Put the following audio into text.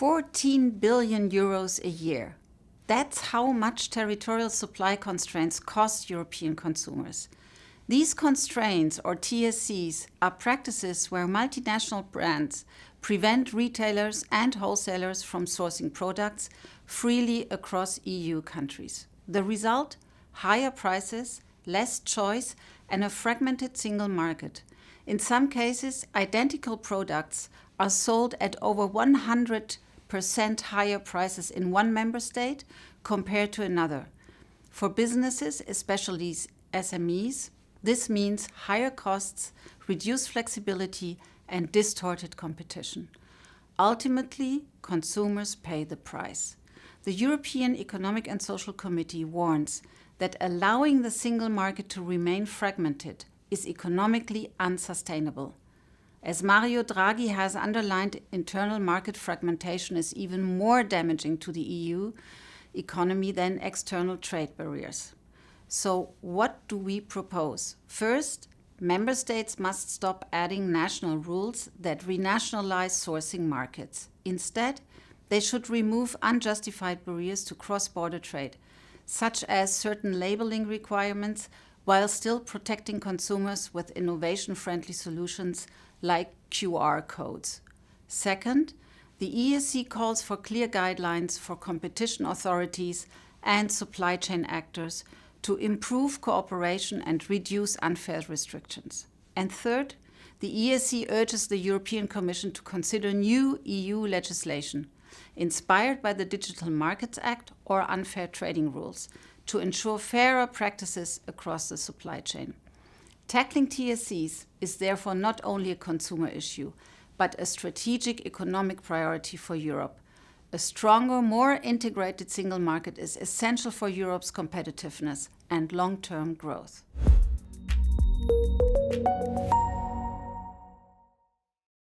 14 billion euros a year. That's how much territorial supply constraints cost European consumers. These constraints, or TSCs, are practices where multinational brands prevent retailers and wholesalers from sourcing products freely across EU countries. The result? Higher prices, less choice, and a fragmented single market. In some cases, identical products are sold at over 100% higher prices in one member state compared to another. For businesses, especially SMEs, this means higher costs, reduced flexibility, and distorted competition. Ultimately, consumers pay the price. The European Economic and Social Committee warns that allowing the single market to remain fragmented is economically unsustainable. As Mario Draghi has underlined, internal market fragmentation is even more damaging to the EU economy than external trade barriers. So what do we propose? First, member states must stop adding national rules that renationalise sourcing markets. Instead, they should remove unjustified barriers to cross-border trade, such as certain labeling requirements, while still protecting consumers with innovation-friendly solutions like QR codes. Second, the EESC calls for clear guidelines for competition authorities and supply chain actors to improve cooperation and reduce unfair restrictions. And third, the EESC urges the European Commission to consider new EU legislation, inspired by the Digital Markets Act or unfair trading rules, to ensure fairer practices across the supply chain. Tackling TSCs is therefore not only a consumer issue, but a strategic economic priority for Europe. A stronger, more integrated single market is essential for Europe's competitiveness and long-term growth.